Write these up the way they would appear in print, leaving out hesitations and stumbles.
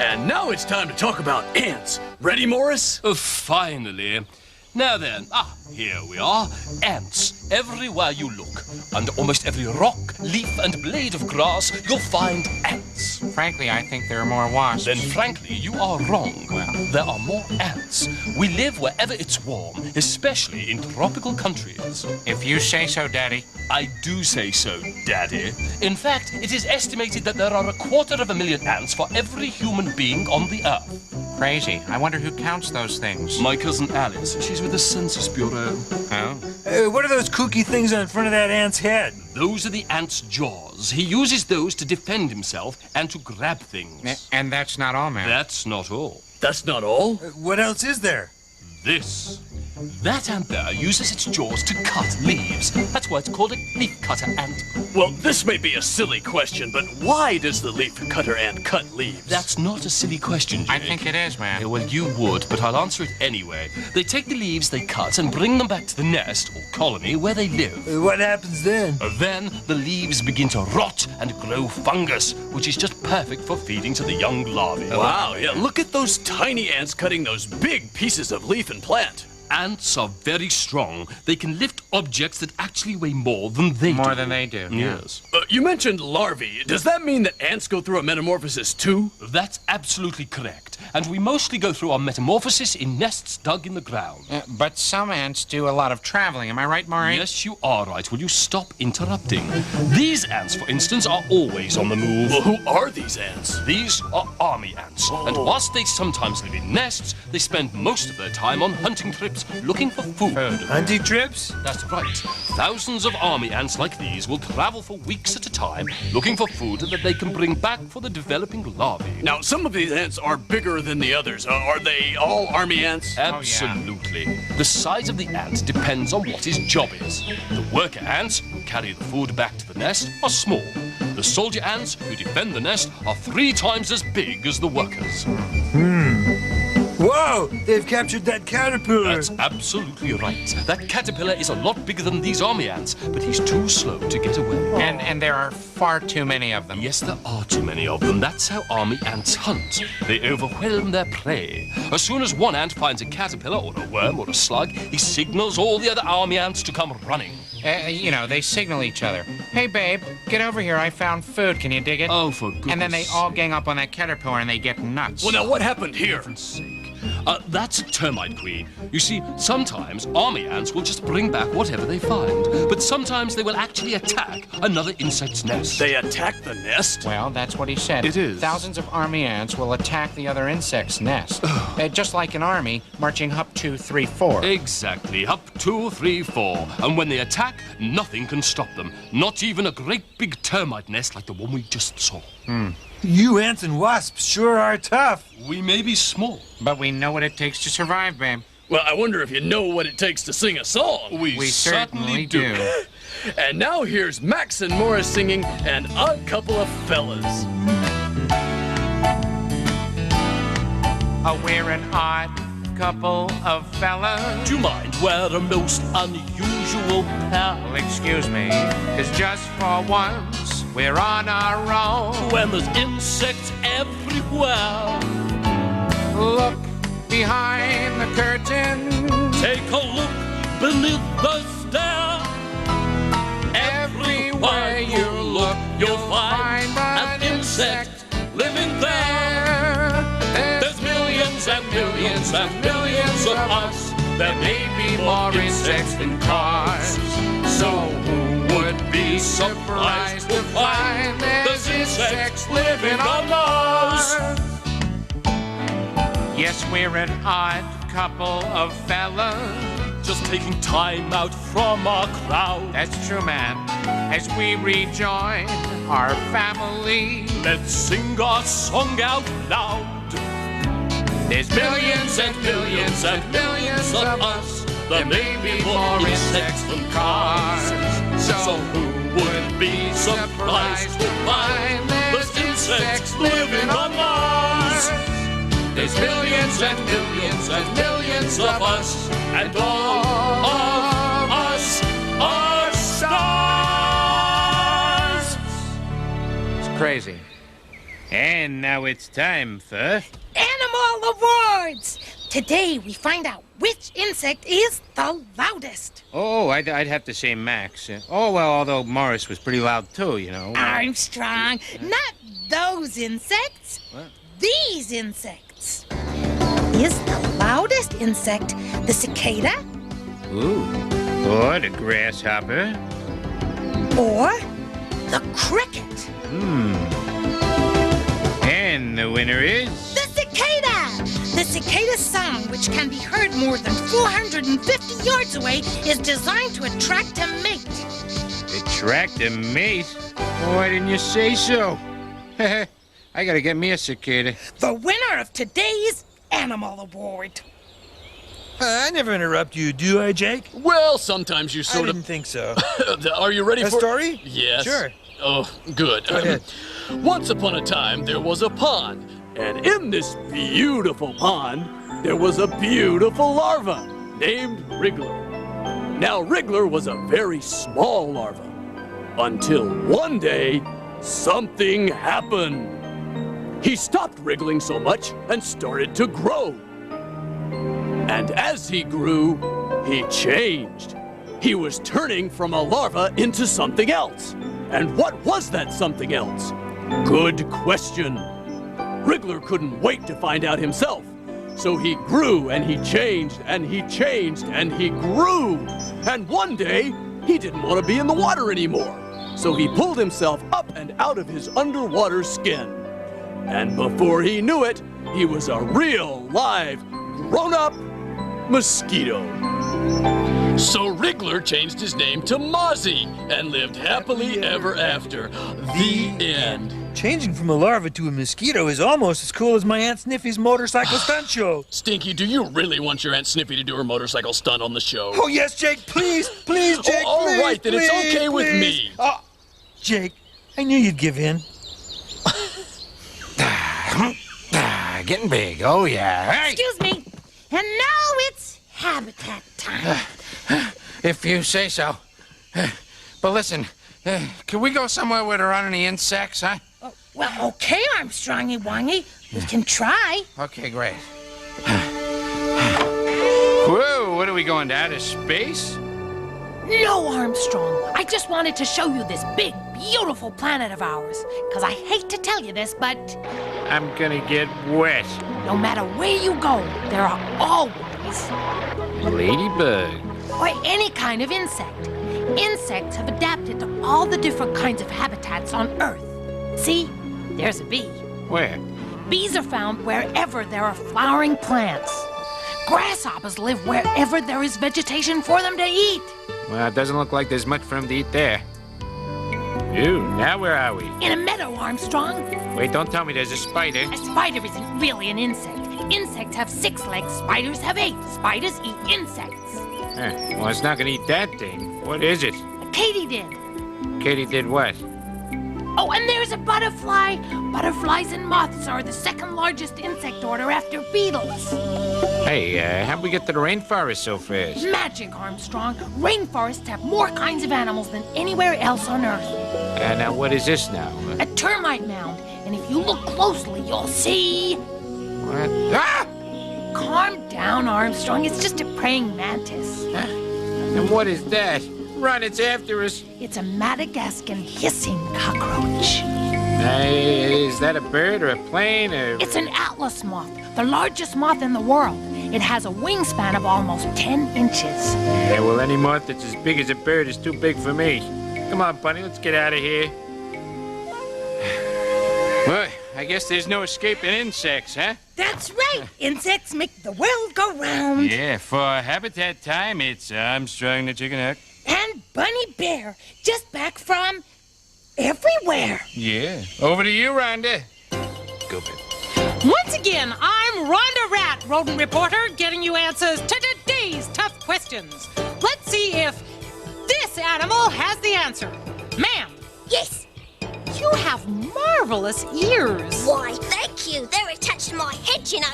And now it's time to talk about ants. Ready, Morris? Finally. Now then, here we are. Ants, everywhere you look. Under almost every rock, leaf, and blade of grass, you'll find ants. Frankly, I think there are more wasps. Then frankly, you are wrong. Well, there are more ants. We live wherever it's warm, especially in tropical countries. If you say so, Daddy. I do say so, Daddy. In fact, it is estimated that there are 250,000 ants for every human being on the Earth. Crazy. I wonder who counts those things. My cousin Alice. She's with the Census Bureau. Oh? Hey, what are those kooky things on front of that ant's head? Those are the ant's jaws. He uses those to defend himself and to grab things. And that's not all, man. That's not all. That's not all? What else is there? This. That ant there uses its jaws to cut leaves. That's why it's called a leaf cutter ant. Well, this may be a silly question, but why does the leaf cutter ant cut leaves? That's not a silly question, Jake. I think it is, man. Yeah, well, you would, but I'll answer it anyway. They take the leaves they cut and bring them back to the nest, or colony, where they live. What happens then? Then the leaves begin to rot and grow fungus, which is just perfect for feeding to the young larvae. Wow, yeah, look at those tiny ants cutting those big pieces of leaf and plant. Ants are very strong. They can lift objects that actually weigh more than they do. More than they do. Yes. You mentioned larvae. Does that mean that ants go through a metamorphosis too? That's absolutely correct. And we mostly go through our metamorphosis in nests dug in the ground. But some ants do a lot of traveling. Am I right, Maury? Yes, you are right. Will you stop interrupting? These ants, for instance, are always on the move. Well, who are these ants? These are army ants. And whilst they sometimes live in nests, they spend most of their time on hunting trips looking for food. Hunting trips? That's right. Thousands of army ants like these will travel for weeks at a time looking for food that they can bring back for the developing larvae. Now, some of these ants are bigger than the others. Are they all army ants? Absolutely. The size of the ant depends on what his job is. The worker ants, who carry the food back to the nest, are small. The soldier ants, who defend the nest, are 3 times as big as the workers. Whoa! They've captured that caterpillar! That's absolutely right. That caterpillar is a lot bigger than these army ants, but he's too slow to get away. And there are far too many of them. Yes, there are too many of them. That's how army ants hunt. They overwhelm their prey. As soon as one ant finds a caterpillar or a worm or a slug, he signals all the other army ants to come running. They signal each other. Hey, babe, get over here. I found food. Can you dig it? Oh, for goodness And then they all gang up on that caterpillar and they get nuts. Well, now what happened here? For heaven's sake. That's a termite queen. You see, sometimes army ants will just bring back whatever they find, but sometimes they will actually attack another insect's nest. They attack the nest? Well, that's what he said. It is. Thousands of army ants will attack the other insect's nest. Just like an army marching up 2, 3, 4. Exactly. Up 2, 3, 4. And when they attack, nothing can stop them. Not even a great big termite nest like the one we just saw. You ants and wasps sure are tough. We may be small. But we know what it takes to survive, babe. Well, I wonder if you know what it takes to sing a song. We certainly do. And now here's Max and Morris singing An Odd Couple of Fellas. We're an odd couple of fellas. Do you mind? We're a most unusual pair. Well, excuse me, 'cause just for once, we're on our own. When there's insects everywhere, Look behind the curtain. take a look beneath the stair. Everywhere you look, you'll find an insect living there. There's millions and millions and millions of us. There may be more insects than cars. So who would be surprised to find there's insects living on Mars? Yes, we're an odd couple of fellas. Just taking time out from our crowd. That's true, man. As we rejoin our family, Let's sing our song out loud. there's millions and millions and millions of us. There may be more insects than cars. So who would be surprised to find there's insects living on Mars? There's millions and millions and millions of us, and all of us are stars. It's crazy. And now it's time for... Animal Awards! Today we find out which insect is the loudest. Oh, I'd have to say Max. Although Morris was pretty loud too, you know. Armstrong, not those insects. What? These insects. Is the loudest insect the cicada? Ooh. Or the grasshopper. Or the cricket? And the winner is... The cicada! The cicada's song, which can be heard more than 450 yards away, is designed to attract a mate. Attract a mate? Why didn't you say so? I gotta get me a cicada. The winner of today's Animal Award. I never interrupt you, do I, Jake? Well, sometimes you I sort didn't think so. of... Are you ready A for... story? Yes. Sure. Oh, good. Go ahead. Once upon a time, there was a pond. And in this beautiful pond, there was a beautiful larva named Wriggler. Now, Wriggler was a very small larva. Until one day, something happened. He stopped wriggling so much and started to grow. And as he grew, he changed. He was turning from a larva into something else. And what was that something else? Good question. Wriggler couldn't wait to find out himself. So he grew and he changed and he changed and he grew. And one day, he didn't want to be in the water anymore. So he pulled himself up and out of his underwater skin. And before he knew it, he was a real, live, grown-up mosquito. So Wriggler changed his name to Mozzie and lived happily ever after. The end. Changing from a larva to a mosquito is almost as cool as my Aunt Sniffy's motorcycle stunt show. Stinky, do you really want your Aunt Sniffy to do her motorcycle stunt on the show? Oh, yes, Jake, please, please, Jake, all please, right, then it's please, okay with please. me. Jake, I knew you'd give in. Getting big, oh yeah. Hey, Excuse me. And now it's habitat time. if you say so. But listen, can we go somewhere where there aren't any insects, huh? Well, okay, Armstrongy Wongy. We can try. Okay, great. Whoa, what are we going to outer space? No, Armstrong. I just wanted to show you this big, beautiful planet of ours. Because I hate to tell you this, but I'm gonna get wet. no matter where you go, there are always, Ladybug. or any kind of insect. Insects have adapted to all the different kinds of habitats on Earth. See, there's a bee. Where? Bees are found wherever there are flowering plants. Grasshoppers live wherever there is vegetation for them to eat. Well, it doesn't look like there's much for him to eat there. Ew, now where are we? In a meadow, Armstrong. Wait, don't tell me there's a spider. A spider isn't really an insect. Insects have 6 legs, spiders have 8. Spiders eat insects. Well, it's not gonna eat that thing. What is it? A katydid. Katie did what? Oh, and there's a butterfly. Butterflies and moths are the second largest insect order after beetles. Hey, how'd we get to the rainforest so fast? Magic, Armstrong. Rainforests have more kinds of animals than anywhere else on Earth. Now what is this now? A termite mound. And if you look closely, you'll see... What? Ah! Calm down, Armstrong. It's just a praying mantis. And what is that? Run, it's after us. It's a Madagascan hissing cockroach. Is that a bird or a plane or... It's an atlas moth, the largest moth in the world. It has a wingspan of almost 10 inches. Yeah, well, any moth that's as big as a bird is too big for me. Come on, Bunny, let's get out of here. Well, I guess there's no escaping insects, huh? That's right. Insects make the world go round. Yeah, for habitat time, it's Armstrong the Chicken Hawk. And Bunny Bear, just back from everywhere. Yeah. Over to you, Rhonda. Go, babe. Once again, I'm Rhonda Rat, rodent reporter, getting you answers to today's tough questions. Let's see if this animal has the answer. Ma'am, Yes. you have marvelous ears. Why, thank you. They're attached to my head, you know.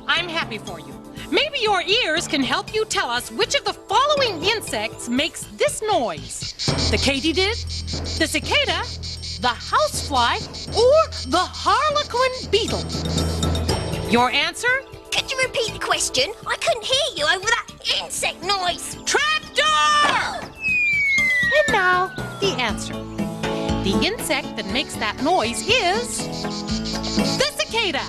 I'm happy for you. Maybe your ears can help you tell us which of the following insects makes this noise. The katydid, the cicada, the housefly, or the harlequin beetle? Your answer? Could you repeat the question? I couldn't hear you over that insect noise. Trapdoor! And now, the answer. The insect that makes that noise is the cicada.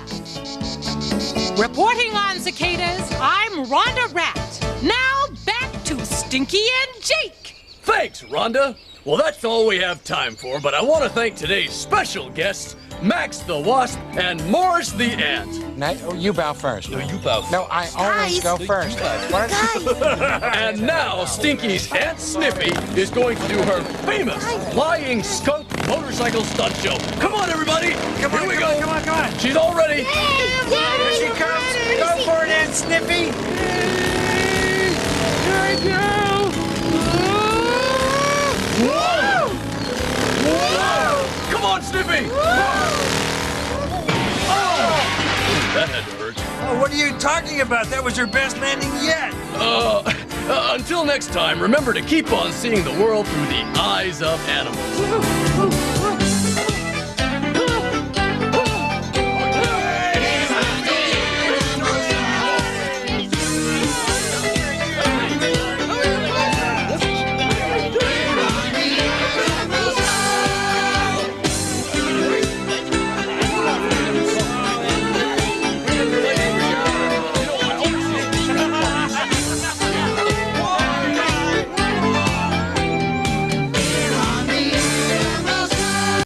Reporting on cicadas, I'm Rhonda Rat. Now back to Stinky and Jake. Thanks, Rhonda. Well, that's all we have time for, but I want to thank today's special guests, Max the Wasp and Morris the Ant. No, you bow first. No, you bow first. No, I always go first. And now Stinky's Aunt Sniffy is going to do her famous flying skunk motorcycle stunt show. Come on, everybody. Come on, Here we come go. on, come on, come on. She's all ready. Here she comes. Go for it, Aunt Sniffy. Here I go. Whoa! Whoa! Come on, Sniffy. That had to hurt. Oh, what are you talking about? That was your best landing yet. Until next time, remember to keep on seeing the world through the eyes of animals.